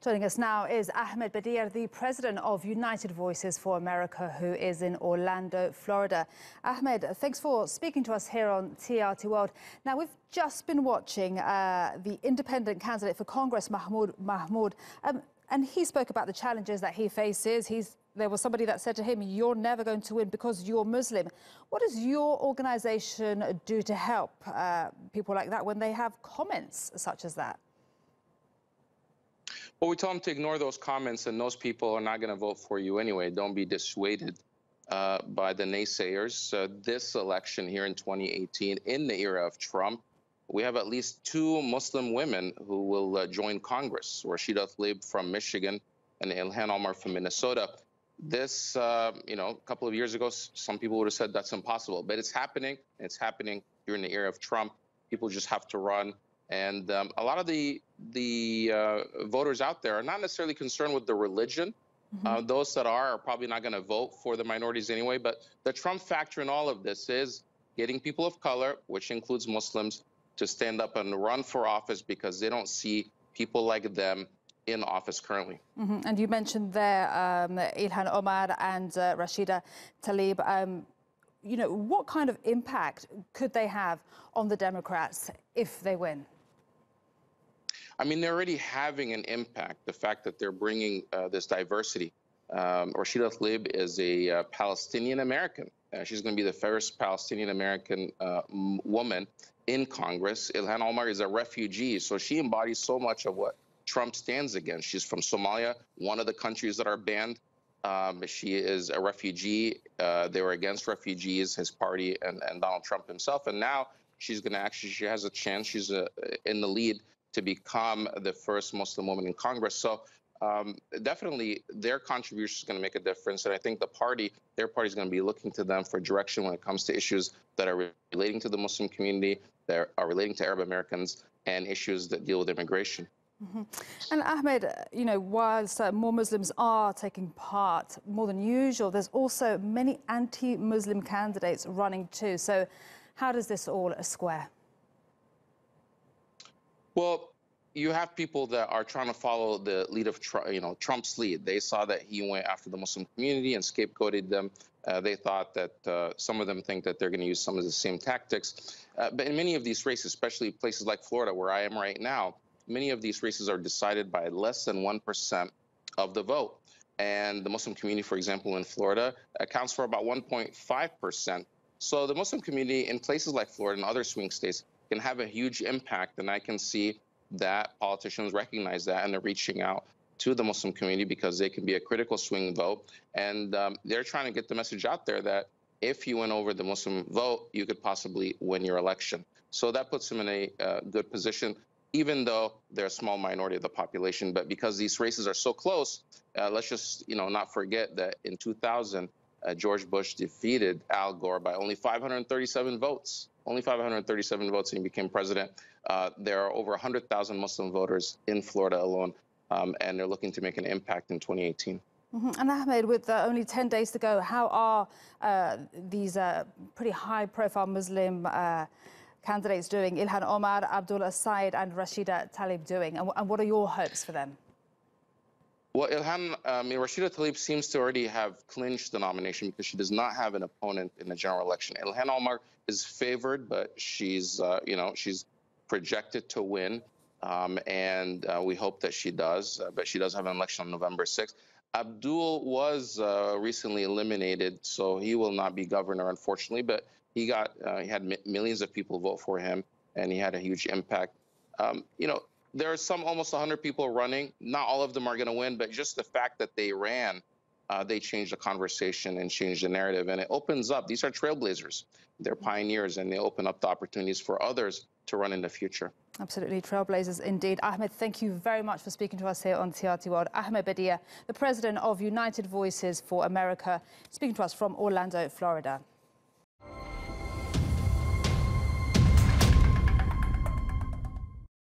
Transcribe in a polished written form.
Joining us now is Ahmed Bedier, the president of United Voices for America, who is in Orlando, Florida. Ahmed, thanks for speaking to us here on TRT World. Now, we've just been watching the independent candidate for Congress, Mahmoud, and he spoke about the challenges that he faces. There was somebody that said to him, "You're never going to win because you're Muslim." What does your organization do to help people like that when they have comments such as that? Well, we tell them to ignore those comments, and those people are not going to vote for you anyway. Don't be dissuaded by the naysayers. This election here in 2018, in the era of Trump, we have at least 2 Muslim women who will join Congress, Rashida Tlaib from Michigan and Ilhan Omar from Minnesota. This, a couple of years ago, some people would have said that's impossible, but it's happening. It's happening during the era of Trump. People just have to run. And a lot of the voters out there are not necessarily concerned with the religion. Those that are probably not going to vote for the minorities anyway. But the Trump factor in all of this is getting people of color, which includes Muslims, to stand up and run for office because they don't see people like them in office currently. And you mentioned there Ilhan Omar and Rashida Tlaib. What kind of impact could they have on the Democrats if they win? I mean, they're already having an impact, the fact that they're bringing this diversity. Rashida Tlaib is a Palestinian-American. She's going to be the first Palestinian-American woman in Congress. Ilhan Omar is a refugee, so she embodies so much of what Trump stands against. She's from Somalia, one of the countries that are banned. She is a refugee. They were against refugees, his party, and Donald Trump himself. And now she's going to she has a chance. She's in the lead to become the first Muslim woman in Congress. So definitely their contribution is going to make a difference. And I think their party is going to be looking to them for direction when it comes to issues that are relating to the Muslim community, that are relating to Arab Americans, and issues that deal with immigration. And Ahmed, whilst more Muslims are taking part more than usual, there's also many anti-Muslim candidates running too. So how does this all square? Well, you have people that are trying to follow the lead of Trump's lead. They saw that he went after the Muslim community and scapegoated them. They thought that some of them think that they're going to use some of the same tactics. But in many of these races, especially places like Florida, where I am right now, many of these races are decided by less than 1% of the vote. And the Muslim community, for example, in Florida, accounts for about 1.5%. So the Muslim community in places like Florida and other swing states can have a huge impact. And I can see that politicians recognize that, and they're reaching out to the Muslim community because they can be a critical swing vote. And they're trying to get the message out there that if you win over the Muslim vote, you could possibly win your election. So that puts them in a good position, even though they're a small minority of the population. But because these races are so close, let's just not forget that in 2000, George Bush defeated Al Gore by only 537 votes. Only 537 votes, and he became president. There are over 100,000 Muslim voters in Florida alone, and they're looking to make an impact in 2018. And Ahmed, with only 10 days to go, how are these pretty high-profile Muslim candidates doing? Ilhan Omar, Abdullah Said, and Rashida Tlaib doing? And what are your hopes for them? Well, Rashida Tlaib seems to already have clinched the nomination because she does not have an opponent in the general election. Ilhan Omar is favored, but she's projected to win, and we hope that she does. But she does have an election on November 6th. Abdul was recently eliminated, so he will not be governor, unfortunately. But he had millions of people vote for him, and he had a huge impact. There are almost 100 people running. Not all of them are going to win, but just the fact that they ran, they changed the conversation and changed the narrative. And it opens up. These are trailblazers. They're pioneers, and they open up the opportunities for others to run in the future. Absolutely, trailblazers indeed. Ahmed, thank you very much for speaking to us here on TRT World. Ahmed Bedier, the president of United Voices for America, speaking to us from Orlando, Florida.